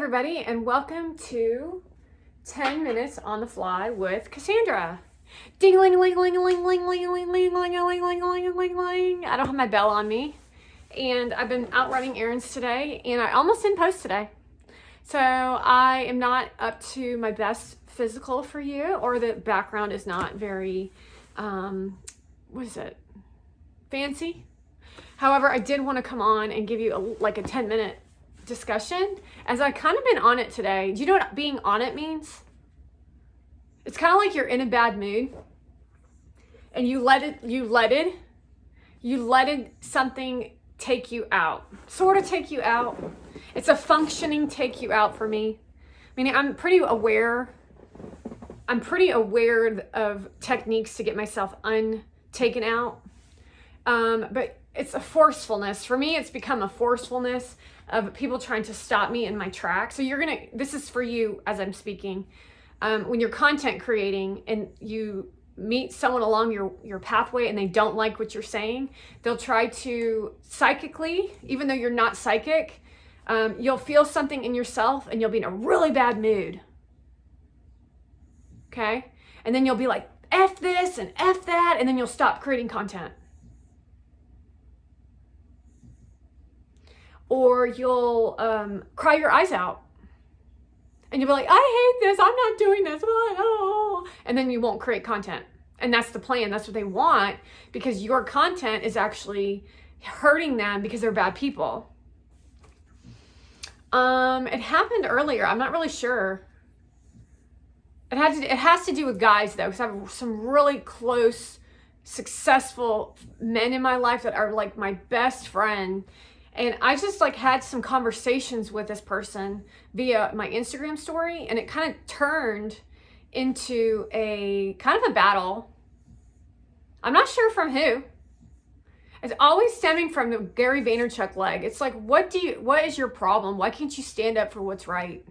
everybody, and welcome to 10 Minutes on the Fly with Cassandra. Ding-a-ling-a-ling-a-ling-a-ling-a-ling-a-ling-a-ling-a-ling-a-ling-a-ling. I don't have my bell on me, and I've been out running errands today, and I almost didn't post today. So I am not up to my best physical for you, or the background is not very, fancy. However, I did want to come on and give you a 10-minute discussion, as I kind of been on it today. Do you know what being on it means? It's kind of like you're in a bad mood and you let something take you out, sort of take you out. It's a functioning take you out for me. Meaning I'm pretty aware of techniques to get myself taken out. But it's a forcefulness. For me, it's become a forcefulness of people trying to stop me in my tracks. So this is for you as I'm speaking. When you're content creating and you meet someone along your pathway and they don't like what you're saying, they'll try to psychically, even though you're not psychic, you'll feel something in yourself and you'll be in a really bad mood. Okay? And then you'll be like, F this and F that, and then you'll stop creating content. Or you'll cry your eyes out. And you'll be like, I hate this, I'm not doing this. Oh. And then you won't create content. And that's the plan. That's what they want, because your content is actually hurting them because they're bad people. It happened earlier. I'm not really sure. It has to do with guys, though, because I have some really close, successful men in my life that are like my best friend. And I just had some conversations with this person via my Instagram story, and it kind of turned into a kind of a battle. I'm not sure from who. It's always stemming from the Gary Vaynerchuk leg. It's like, what is your problem? Why can't you stand up for what's right?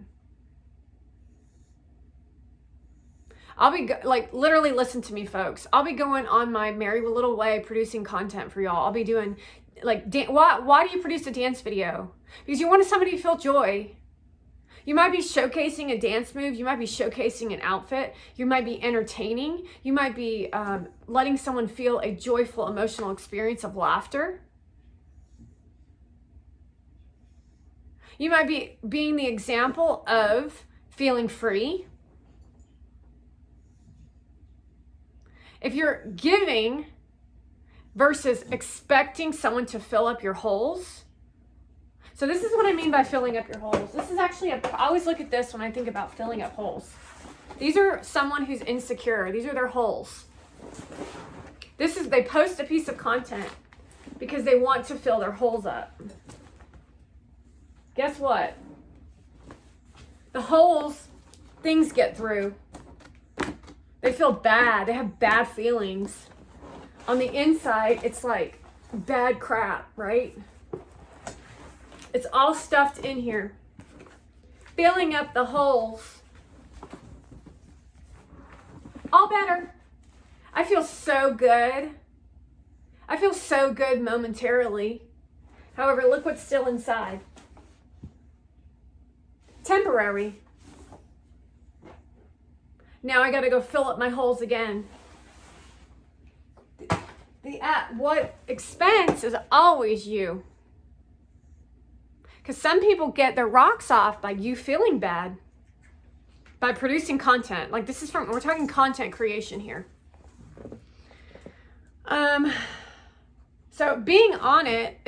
I'll be literally, listen to me, folks. I'll be going on my merry little way producing content for y'all. I'll be doing why do you produce a dance video? Because you want somebody to feel joy. You might be showcasing a dance move. You might be showcasing an outfit. You might be entertaining. You might be letting someone feel a joyful, emotional experience of laughter. You might be being the example of feeling free. If you're giving versus expecting someone to fill up your holes. So this is what I mean by filling up your holes. This is actually I always look at this when I think about filling up holes. These are someone who's insecure. These are their holes. They post a piece of content because they want to fill their holes up. Guess what? The holes, things get through. They feel bad. They have bad feelings. On the inside, it's like bad crap, right? It's all stuffed in here. Filling up the holes. All better. I feel so good. I feel so good momentarily. However, look what's still inside. Temporary. Now I gotta go fill up my holes again. What expense is always you. Because some people get their rocks off by you feeling bad, by producing content. We're talking content creation here. So being on it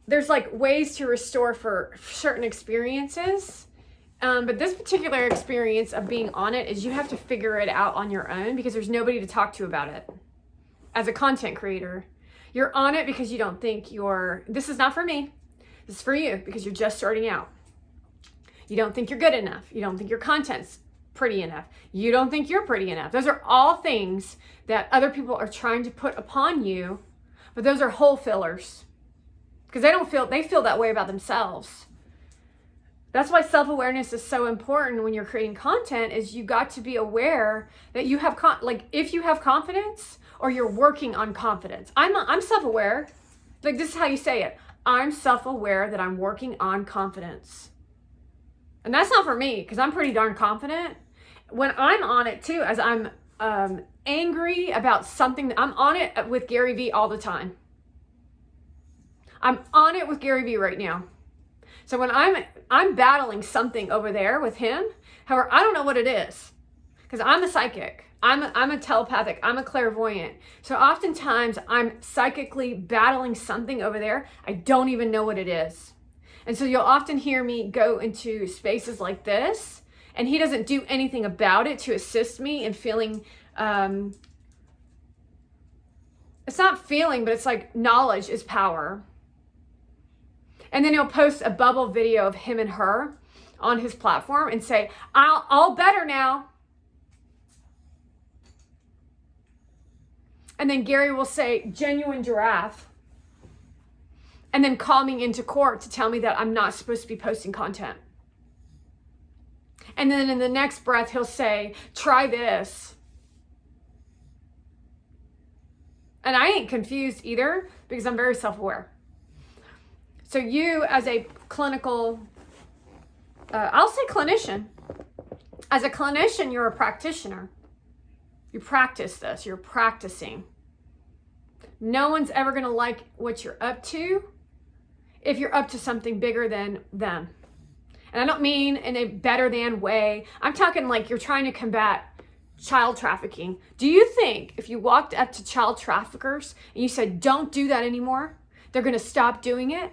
there's ways to restore for certain experiences. But this particular experience of being on it is you have to figure it out on your own, because there's nobody to talk to about it. As a content creator, you're on it because you don't think this is not for me. This is for you because you're just starting out. You don't think you're good enough. You don't think your content's pretty enough. You don't think you're pretty enough. Those are all things that other people are trying to put upon you, but those are hole fillers, because they feel that way about themselves. That's why self-awareness is so important when you're creating content, is you got to be aware that you have, if you have confidence or you're working on confidence. I'm self-aware. This is how you say it. I'm self-aware that I'm working on confidence. And that's not for me, because I'm pretty darn confident. When I'm on it too, as I'm angry about something, I'm on it with Gary Vee all the time. I'm on it with Gary Vee right now. So when I'm battling something over there with him, however, I don't know what it is, because I'm a psychic. I'm a telepathic. I'm a clairvoyant. So oftentimes I'm psychically battling something over there. I don't even know what it is. And so you'll often hear me go into spaces like this, and he doesn't do anything about it to assist me in feeling, it's not feeling, but it's like knowledge is power. And then he'll post a bubble video of him and her on his platform and say, all better now. And then Gary will say, genuine giraffe. And then call me into court to tell me that I'm not supposed to be posting content. And then in the next breath, he'll say, try this. And I ain't confused either, because I'm very self-aware. So you, as a clinical, I'll say clinician. As a clinician, you're a practitioner. You practice this. You're practicing. No one's ever going to like what you're up to if you're up to something bigger than them. And I don't mean in a better than way. I'm talking like you're trying to combat child trafficking. Do you think if you walked up to child traffickers and you said, don't do that anymore, they're going to stop doing it?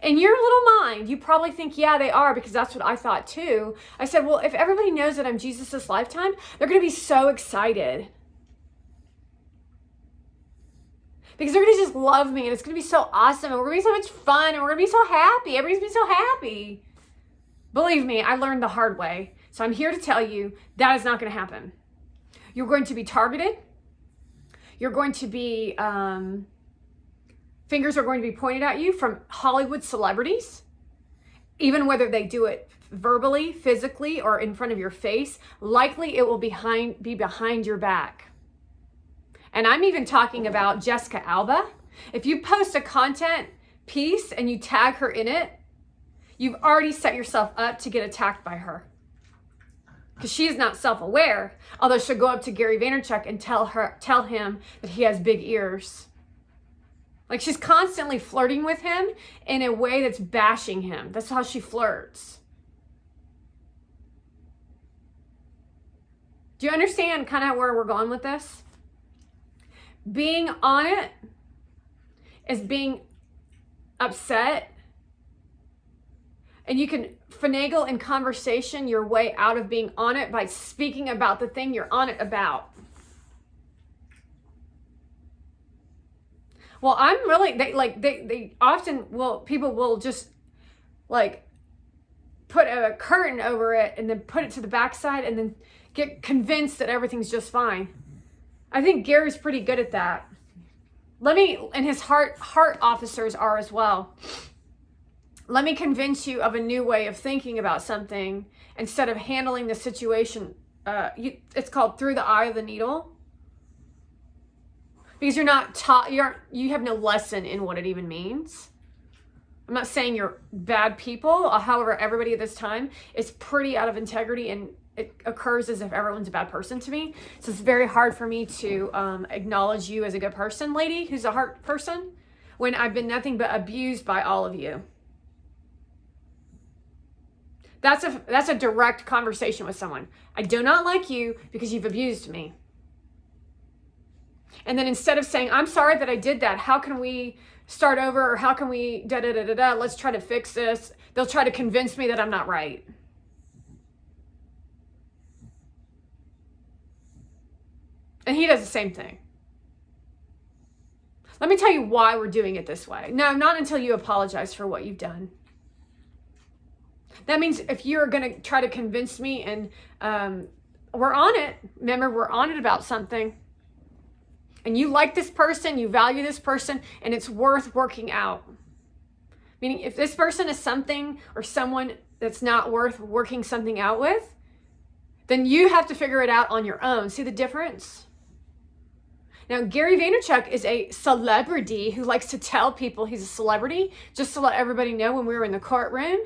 In your little mind, you probably think, yeah, they are, because that's what I thought too. I said, well, if everybody knows that I'm Jesus this lifetime, they're going to be so excited. Because they're going to just love me, and it's going to be so awesome, and we're going to be so much fun, and we're going to be so happy. Everybody's going to be so happy. Believe me, I learned the hard way. So I'm here to tell you that is not going to happen. You're going to be targeted. You're going to be... fingers are going to be pointed at you from Hollywood celebrities, even whether they do it verbally, physically, or in front of your face. Likely it will be behind your back. And I'm even talking about Jessica Alba. If you post a content piece and you tag her in it, you've already set yourself up to get attacked by her. Because she is not self-aware, although she'll go up to Gary Vaynerchuk and tell him that he has big ears. Like, she's constantly flirting with him in a way that's bashing him. That's how she flirts. Do you understand kind of where we're going with this? Being on it is being upset. And you can finagle in conversation your way out of being on it by speaking about the thing you're on it about. Well, I'm really, they often will, people will just like put a curtain over it and then put it to the backside and then get convinced that everything's just fine. I think Gary's pretty good at that. And his heart officers are as well. Let me convince you of a new way of thinking about something instead of handling the situation. It's called through the eye of the needle. Because you're not taught, you have no lesson in what it even means. I'm not saying you're bad people. However, everybody at this time is pretty out of integrity, and it occurs as if everyone's a bad person to me. So it's very hard for me to acknowledge you as a good person, lady, who's a heart person, when I've been nothing but abused by all of you. That's a direct conversation with someone. I do not like you because you've abused me. And then instead of saying, I'm sorry that I did that, how can we start over, or how can we let's try to fix this, they'll try to convince me that I'm not right. And he does the same thing. Let me tell you why we're doing it this way. No, not until you apologize for what you've done. That means if you're going to try to convince me, and we're on it, remember, we're on it about something, and you like this person, you value this person, and it's worth working out. Meaning, if this person is something or someone that's not worth working something out with, then you have to figure it out on your own. See the difference? Now, Gary Vaynerchuk is a celebrity who likes to tell people he's a celebrity, just to let everybody know when we were in the courtroom.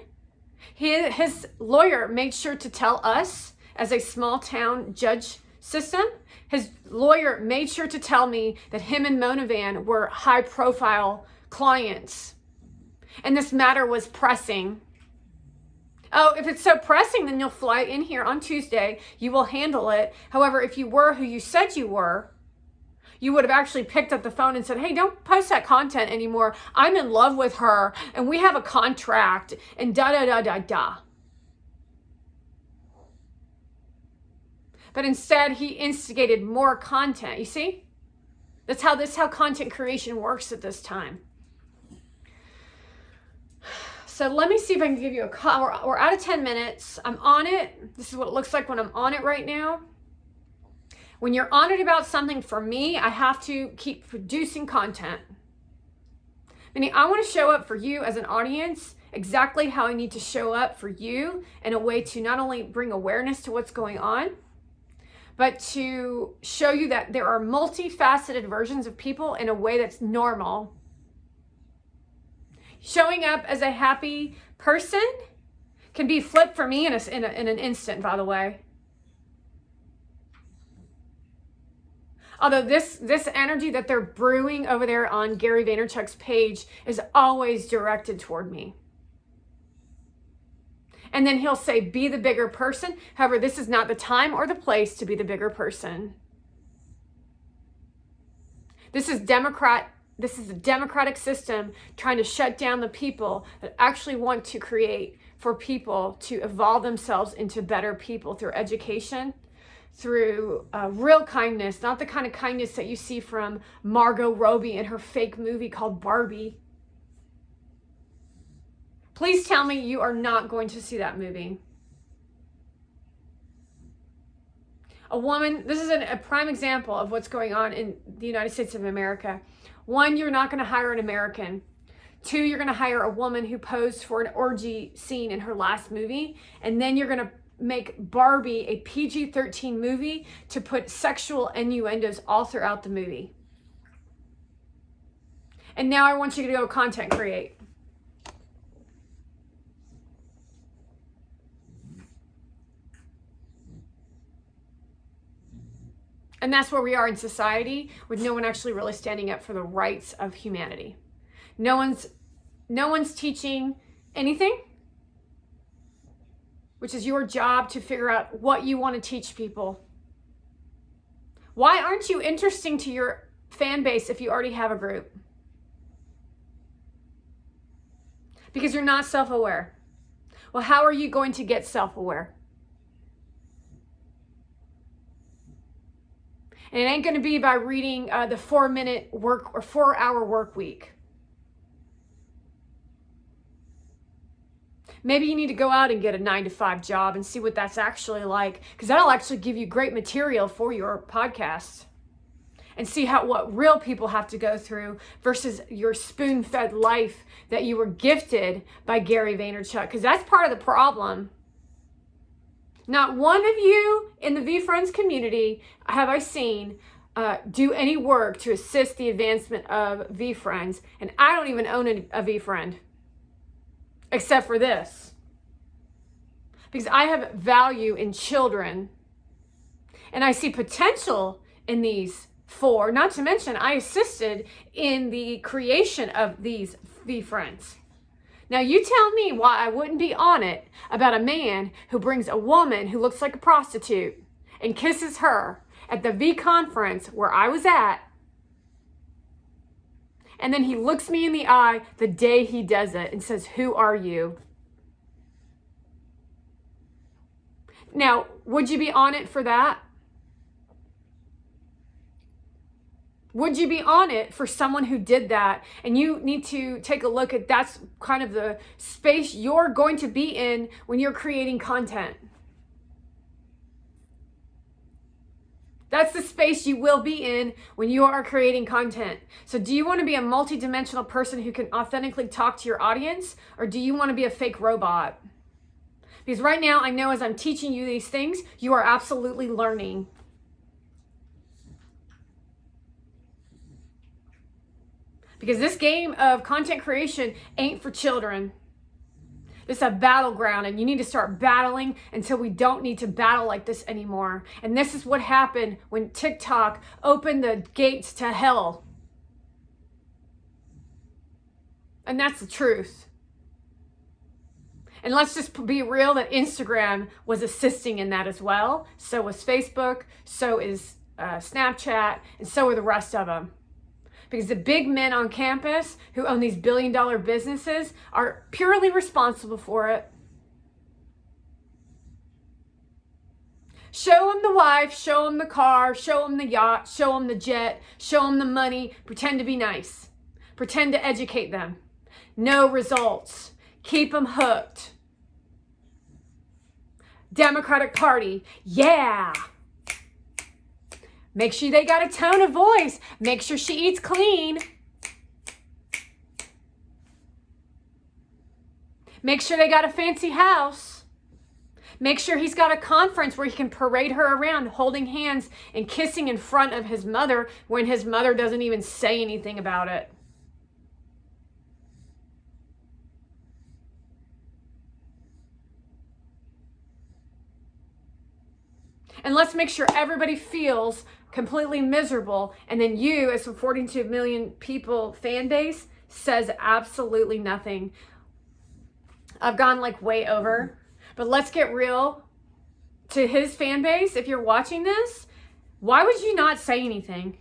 His lawyer made sure to tell us, as a small town judge system, his lawyer made sure to tell me that him and Monovan were high profile clients. And this matter was pressing. Oh, if it's so pressing, then you'll fly in here on Tuesday. You will handle it. However, if you were who you said you were, you would have actually picked up the phone and said, hey, don't post that content anymore. I'm in love with her and we have a contract and da-da-da-da-da. But instead, he instigated more content. You see? That's how content creation works at this time. So let me see if I can give you a call. We're out of 10 minutes. I'm on it. This is what it looks like when I'm on it right now. When you're on it about something, for me, I have to keep producing content. Meaning I want to show up for you as an audience exactly how I need to show up for you in a way to not only bring awareness to what's going on, but to show you that there are multifaceted versions of people in a way that's normal. Showing up as a happy person can be flipped for me in an instant, by the way. Although this energy that they're brewing over there on Gary Vaynerchuk's page is always directed toward me. And then he'll say, be the bigger person. However, this is not the time or the place to be the bigger person. This is a democratic system trying to shut down the people that actually want to create for people to evolve themselves into better people through education, through real kindness, not the kind of kindness that you see from Margot Robbie in her fake movie called Barbie. Please tell me you are not going to see that movie. A woman, this is a prime example of what's going on in the United States of America. One, you're not going to hire an American. Two, you're going to hire a woman who posed for an orgy scene in her last movie. And then you're going to make Barbie a PG-13 movie to put sexual innuendos all throughout the movie. And now I want you to go content create. And that's where we are in society, with no one actually really standing up for the rights of humanity. No one's teaching anything, which is your job to figure out what you want to teach people. Why aren't you interesting to your fan base if you already have a group? Because you're not self-aware. Well, how are you going to get self-aware? And it ain't going to be by reading the 4-minute work or 4-hour work week. Maybe you need to go out and get a 9-to-5 job and see what that's actually like, because that'll actually give you great material for your podcast. And see what real people have to go through versus your spoon-fed life that you were gifted by Gary Vaynerchuk, because that's part of the problem. Not one of you in the VeeFriends community have I seen do any work to assist the advancement of VeeFriends. And I don't even own a VeeFriend, except for this. Because I have value in children. And I see potential in these 4. Not to mention, I assisted in the creation of these VeeFriends. Now, you tell me why I wouldn't be on it about a man who brings a woman who looks like a prostitute and kisses her at the V conference where I was at. And then he looks me in the eye the day he does it and says, "Who are you?" Now, would you be on it for that? Would you be on it for someone who did that? And you need to take a look at that's kind of the space you're going to be in when you're creating content. That's the space you will be in when you are creating content. So do you want to be a multidimensional person who can authentically talk to your audience, or do you want to be a fake robot? Because right now, I know as I'm teaching you these things, you are absolutely learning. Because this game of content creation ain't for children. It's a battleground, and you need to start battling until we don't need to battle like this anymore. And this is what happened when TikTok opened the gates to hell. And that's the truth. And let's just be real that Instagram was assisting in that as well. So was Facebook, so is Snapchat, and so are the rest of them. Because the big men on campus who own these billion-dollar businesses are purely responsible for it. Show them the wife, show them the car, show them the yacht, show them the jet, show them the money. Pretend to be nice. Pretend to educate them. No results. Keep them hooked. Democratic Party, yeah. Make sure they got a tone of voice. Make sure she eats clean. Make sure they got a fancy house. Make sure he's got a conference where he can parade her around holding hands and kissing in front of his mother when his mother doesn't even say anything about it. And let's make sure everybody feels completely miserable, and then you, as a 42 million people fan base, says absolutely nothing. I've gone like way over, but let's get real. To his fan base, if you're watching this, why would you not say anything?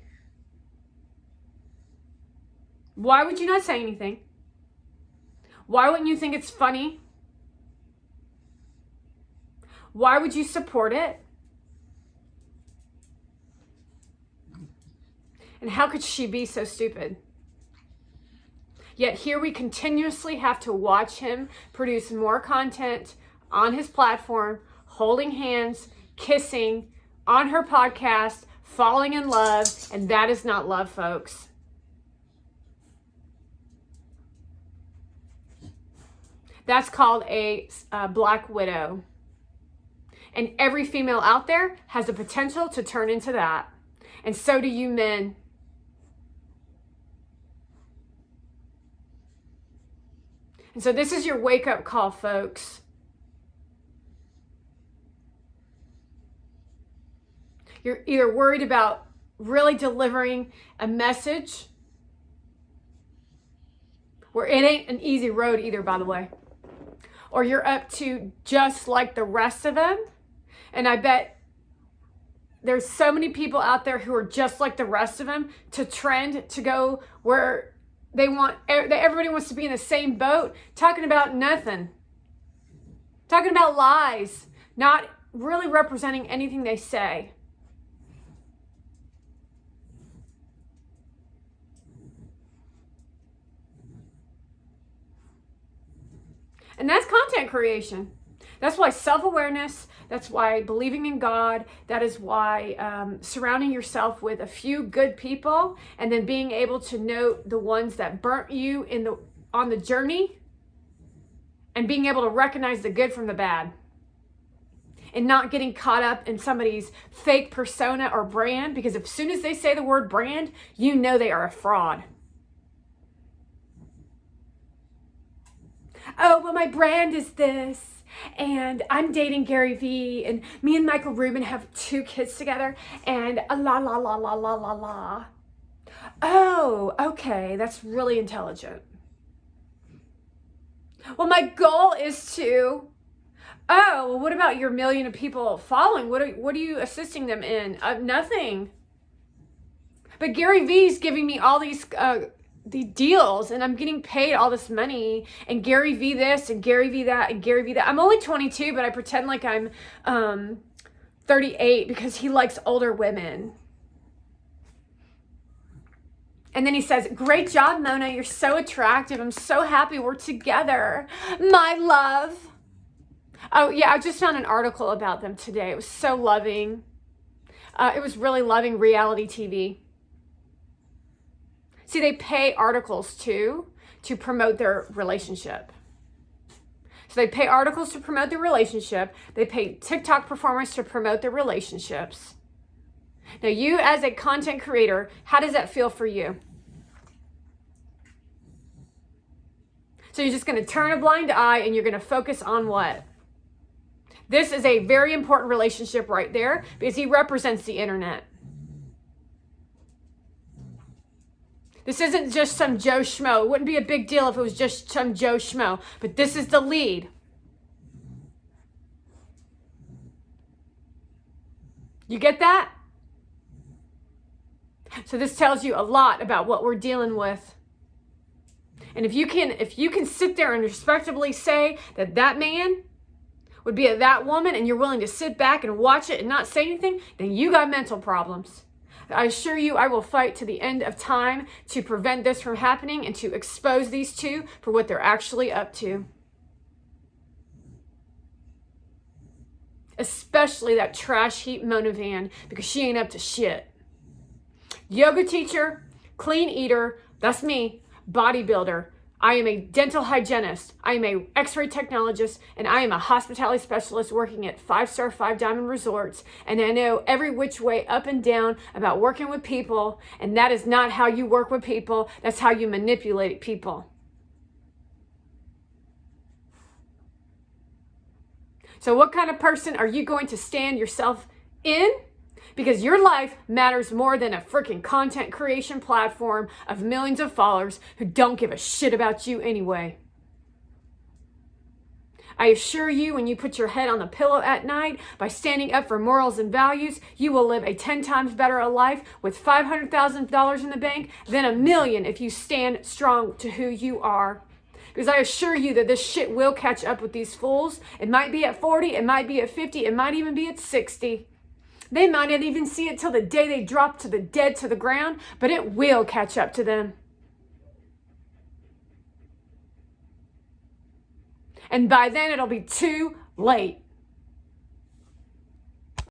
Why would you not say anything? Why wouldn't you think it's funny? Why would you support it? And how could she be so stupid? Yet here we continuously have to watch him produce more content on his platform, holding hands, kissing, on her podcast, falling in love, and that is not love, folks. That's called a black widow. And every female out there has the potential to turn into that. And so do you men. And so this is your wake-up call, folks. You're either worried about really delivering a message, where it ain't an easy road either, by the way, or you're up to just like the rest of them. And I bet there's so many people out there who are just like the rest of them, to trend, to go where everybody wants to be in the same boat, talking about nothing, talking about lies, not really representing anything they say. And that's content creation. That's why self-awareness, that's why believing in God, that is why surrounding yourself with a few good people, and then being able to note the ones that burnt you on the journey, and being able to recognize the good from the bad, and not getting caught up in somebody's fake persona or brand, because as soon as they say the word brand, you know they are a fraud. Oh, well, my brand is this. And I'm dating Gary Vee, and me and Michael Rubin have 2 kids together, and la la la la la la la. Oh, okay, that's really intelligent. Well, my goal is to. Oh, well, what about your million of people following? What are you assisting them in? Nothing. But Gary Vee's giving me all these the deals, and I'm getting paid all this money, and Gary Vee this and Gary Vee that and Gary Vee that. I'm only 22, but I pretend like I'm 38 because he likes older women. And then he says, great job, Mona. You're so attractive. I'm so happy we're together. My love. Oh, yeah, I just found an article about them today. It was so loving. It was really loving reality TV. See, they pay articles to promote their relationship. So they pay articles to promote their relationship. They pay TikTok performers to promote their relationships. Now, you as a content creator, how does that feel for you? So you're just going to turn a blind eye and you're going to focus on what? This is a very important relationship right there because he represents the internet. This isn't just some Joe Schmo. It wouldn't be a big deal if it was just some Joe Schmo. But this is the lead. You get that? So this tells you a lot about what we're dealing with. And if you can sit there and respectably say that that man would be that woman and you're willing to sit back and watch it and not say anything, then you got mental problems. I assure you, I will fight to the end of time to prevent this from happening and to expose these two for what they're actually up to. Especially that trash heap Mona Van, because she ain't up to shit. Yoga teacher, clean eater, that's me, bodybuilder. I am a dental hygienist. I am a x-ray technologist, and I am a hospitality specialist working at 5-star 5-diamond resorts. And I know every which way up and down about working with people. And that is not how you work with people. That's how you manipulate people. So what kind of person are you going to stand yourself in? Because your life matters more than a freaking content creation platform of millions of followers who don't give a shit about you anyway. I assure you, when you put your head on the pillow at night by standing up for morals and values, you will live a 10 times better life with $500,000 in the bank than $1 million if you stand strong to who you are. Because I assure you that this shit will catch up with these fools. It might be at 40, it might be at 50, it might even be at 60. They might not even see it till the day they drop to the dead to the ground, but it will catch up to them. And by then it'll be too late.